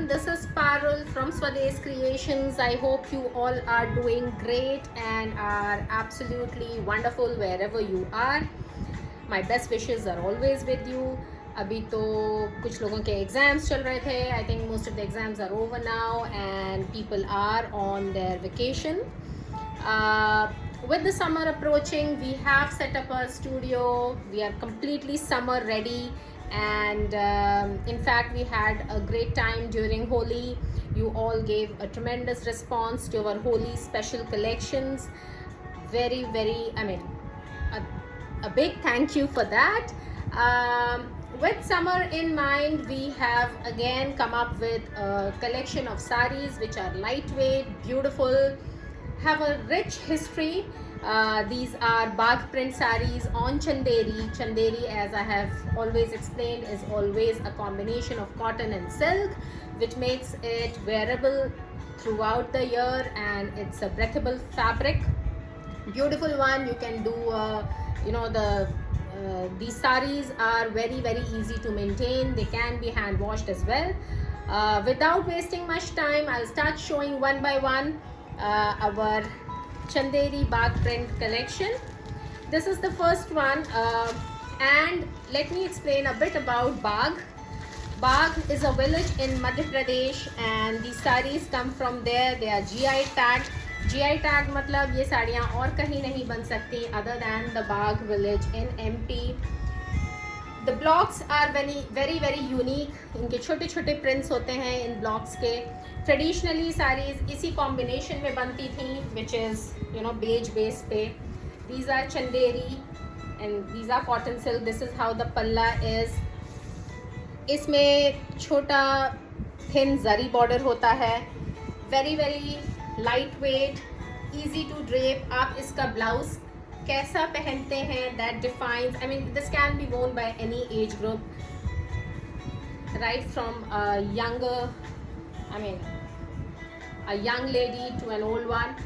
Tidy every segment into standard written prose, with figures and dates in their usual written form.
this is Parul from Swades Creations. I hope you all are doing great and are absolutely wonderful wherever you are. My best wishes are always with you. अभी तो कुछ लोगों के exams चल रहे थे. I think most of the exams are over now and people are on their vacation. With the summer approaching, we have set up a studio. We are completely summer ready. And in fact, we had a great time during Holi. You all gave a tremendous response to our Holi special collections. Very, a big thank you for that. With summer in mind, we have again come up with a collection of saris which are lightweight, beautiful, have a rich history. These are Bagh print saris on Chanderi. Chanderi, as I have always explained, is always a combination of cotton and silk, which makes it wearable throughout the year, and it's a breathable fabric. Beautiful one. You can do, these saris are very, very easy to maintain. They can be hand washed as well. Without wasting much time, I'll start showing one by one our Chanderi Bagh print collection. This is the first one, and let me explain a bit about Bagh. Bagh is a village in Madhya Pradesh, and these saris come from there. They are GI tagged. GI tag मतलब ये साड़ियाँ और कहीं नहीं बन सकती other than the Bagh village in MP. The blocks are very, very, very unique. इनके छोटे छोटे prints होते हैं इन blocks के. Traditionally sarees इसी combination में बनती थी, which is beige base पे. These are Chanderi and these are cotton silk. This is how the palla is. इसमें छोटा thin zari border होता है. Very, very lightweight, easy to drape. आप इसका blouse कैसा पहनते हैं, that defines. I mean, this can be worn by any age group, right from a young lady to an old one.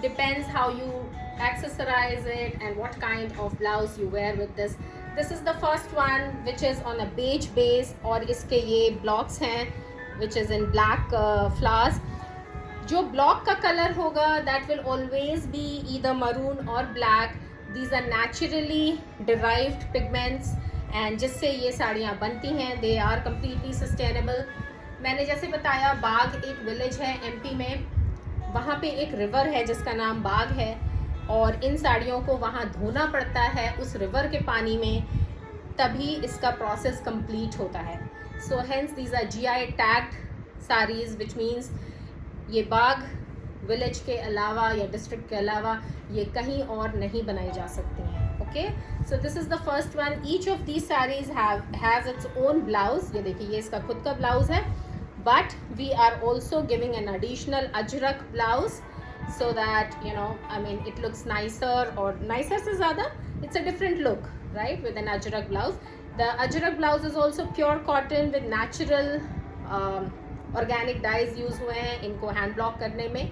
Depends how you accessorize it and what kind of blouse you wear with this. This is the first one, which is on a beige base, और इसके ये blocks हैं, which is in black flowers. जो block का color होगा, that will always be either maroon or black. These are naturally derived pigments, and जिससे ये साड़ियाँ बनती हैं. They are completely sustainable. मैंने जैसे बताया, बाग एक विलेज है एमपी में. वहाँ पे एक रिवर है जिसका नाम बाग है, और इन साड़ियों को वहाँ धोना पड़ता है उस रिवर के पानी में, तभी इसका प्रोसेस कंप्लीट होता है. So hence these are GI tagged saris, which means ये बाग विलेज के अलावा या डिस्ट्रिक्ट के अलावा ये कहीं और नहीं बनाई जा सकती हैं. Okay, so this is the first one. Each of these saris has its own blouse. ये देखिए, ये इसका खुद का ब्लाउज है, but we are also giving an additional Ajrak blouse, so that it looks nicer, or nicer से ज़्यादा it's a different look, right, with an ajrak blouse. The ajrak blouse is also pure cotton with natural organic dyes use हुए हैं इनको hand block करने में.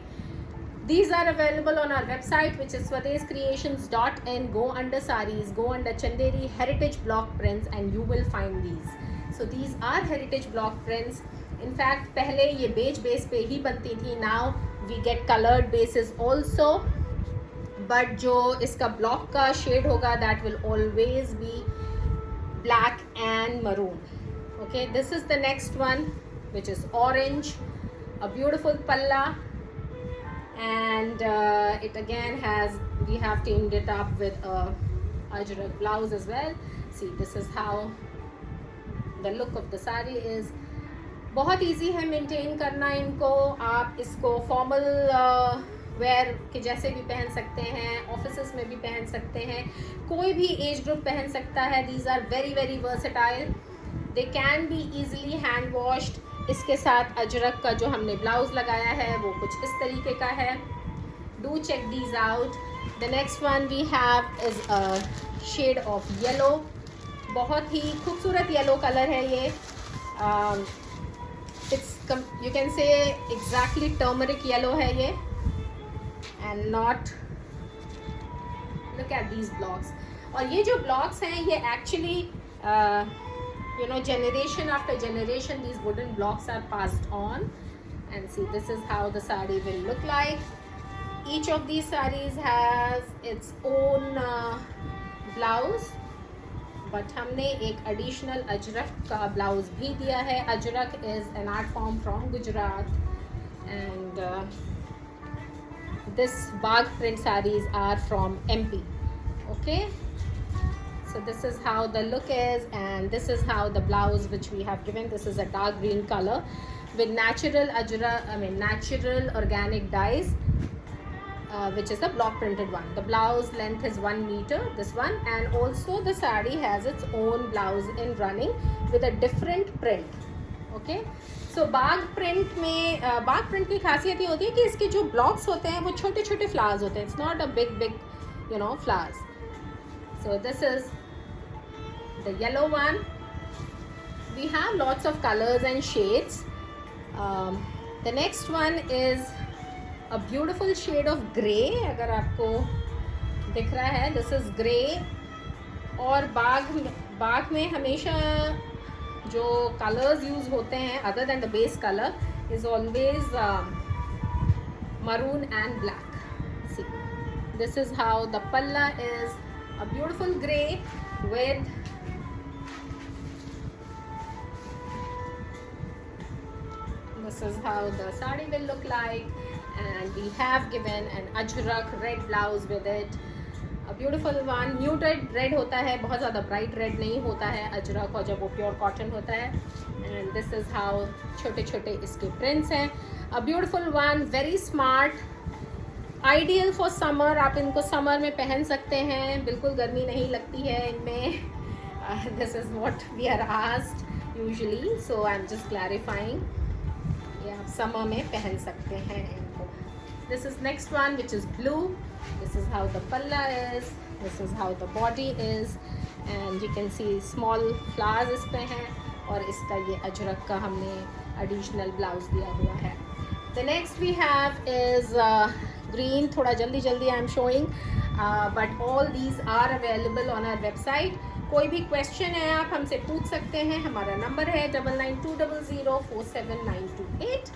These are available on our website, which is swadescreations.in. Go under saris, go under Chanderi heritage block prints, and you will find these. So these are heritage block prints. In fact, पहले ये beige base पे ही बनती थी. Now we get colored bases also, but जो इसका block का shade होगा, that will always be black and maroon. Okay, this is the next one, which is orange, a beautiful palla, and it again has, we have teamed it up with a ajrak blouse as well. See, this is how the look of the sari is. बहुत easy है maintain करना इनको. आप इसको formal wear के जैसे भी पहन सकते हैं, ऑफिसेस में भी पहन सकते हैं, कोई भी एज ग्रुप पहन सकता है. These are very, very versatile. They can be easily hand washed. इसके साथ अजरक का जो हमने ब्लाउज लगाया है वो कुछ इस तरीके का है. Do check these out. The next one we have is a shade of yellow. बहुत ही खूबसूरत येलो कलर है ये. You can say exactly turmeric yellow है ये, and not, look at these blocks. और ये जो blocks हैं ये actually you know, generation after generation these wooden blocks are passed on. And see, this is how the sari will look like. Each of these saris has its own blouse, but हमने एक additional Ajrak का blouse भी दिया है. Ajrak is an art form from Gujarat, and this Bagh print saris are from MP. Okay, so this is how the look is, and this is how the blouse which we have given. This is a dark green color with natural natural organic dyes, which is a block printed one. The blouse length is 1 meter, this one, and also the sari has its own blouse in running with a different print. Okay, so Bagh print में बाग print की खासियत ये होती है कि इसके जो blocks होते हैं वो छोटे छोटे फ्लावर्स होते हैं. It's not a big you know flowers. So this is the yellow one. We have lots of colors and shades. The next one is a beautiful shade of grey. अगर आपको दिख रहा है, this is grey. और बाग में हमेशा जो colors use होते हैं other than the base color is always maroon and black. See, this is how the palla is, a beautiful grey with this is how the sari will look like, and we have given an ajrak red blouse with it, a beautiful one. Muted red होता है, बहुत ज़्यादा bright red नहीं होता है अजरक, और जब वो pure cotton होता है. And this is how छोटे छोटे इसके prints हैं. A beautiful one, very smart, ideal for summer. आप इनको summer में पहन सकते हैं, बिल्कुल गर्मी नहीं लगती है इनमें. This is what we are asked usually, so I'm just clarifying. ये आप summer में पहन सकते हैं इनको. This is next one, which is blue. This is how the palla is. This is how the body is, and you can see small flowers इस पे हैं, और इसका ये अजरक का हमने additional blouse दिया हुआ है. The next we have is green. थोड़ा जल्दी I am showing, but all these are available on our website. कोई भी question है आप हमसे पूछ सकते हैं. हमारा number है 9920047928,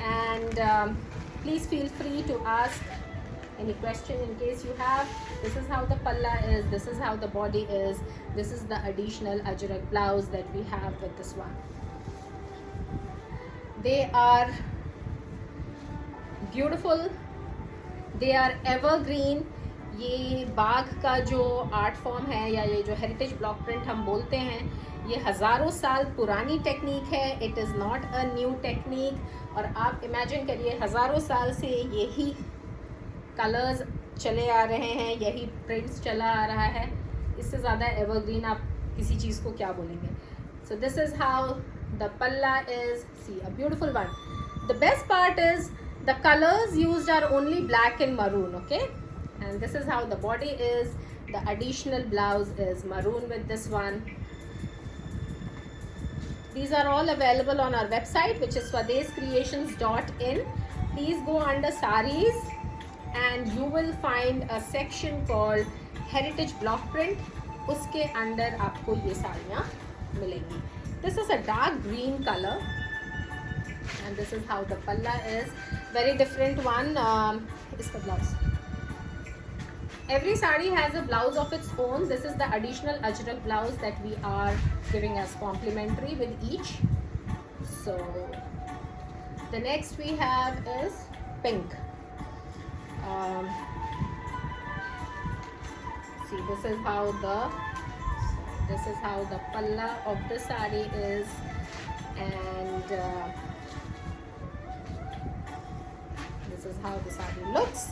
and please feel free to ask any question in case you have. This is how the palla is, this is how the body is, this is the additional ajrak blouse that we have with this one. They are beautiful, they are evergreen. ये बाग का जो art form है, या ये जो heritage block print हम बोलते हैं, ये हज़ारों साल पुरानी टेक्निक है. It is not a new technique. और आप इमेजिन करिए, हज़ारों साल से यही कलर्स चले आ रहे हैं, यही प्रिंट्स चला आ रहा है. इससे ज़्यादा एवरग्रीन आप किसी चीज़ को क्या बोलेंगे. So this is how the palla is. See, a beautiful one. The best part is the colours used are only black and maroon. Okay, and this is how the body is. The additional blouse is maroon with this one. These are all available on our website, which is swadeshcreations.in. Please go under saris and you will find a section called heritage block print. उसके अंदर आपको ये साड़ियाँ मिलेंगी. This is a dark green color, and this is how the palla is. Very different one. इसका blouse. Every sari has a blouse of its own. This is the additional ajrak blouse that we are giving as complimentary with each. So the next we have is pink. See, this is how the palla of the sari is, and this is how the sari looks.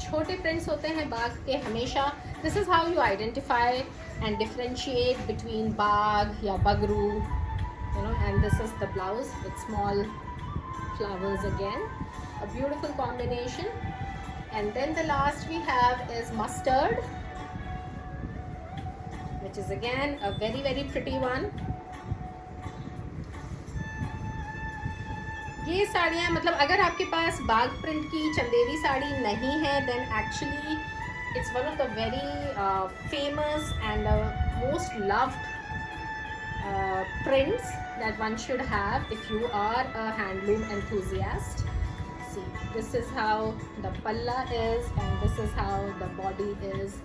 छोटे prints होते हैं बाग के हमेशा. This is how you identify and differentiate between Bagh या Bagru, you know. And this is the blouse with small flowers again, a beautiful combination. And then the last we have is mustard, which is again a very very pretty one. ये साड़ियाँ, मतलब अगर आपके पास बाग print की चंदेरी साड़ी नहीं है, then actually it's one of the very famous and most loved prints that one should have if you are a handloom enthusiast. See, this is how the palla is and this is how the body is.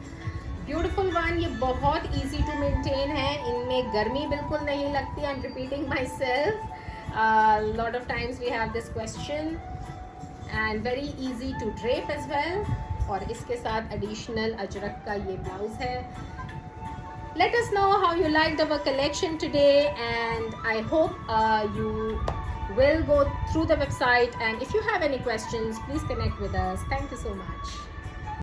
Beautiful one. ये बहुत easy to maintain है, इनमें गर्मी बिल्कुल नहीं लगती. I'm repeating myself. A lot of times we have this question, and very easy to drape as well. और इसके साथ additional अजरक का ये ब्लाउज है. Let us know how you liked our collection today, and I hope you will go through the website, and if you have any questions, please connect with us. Thank you so much.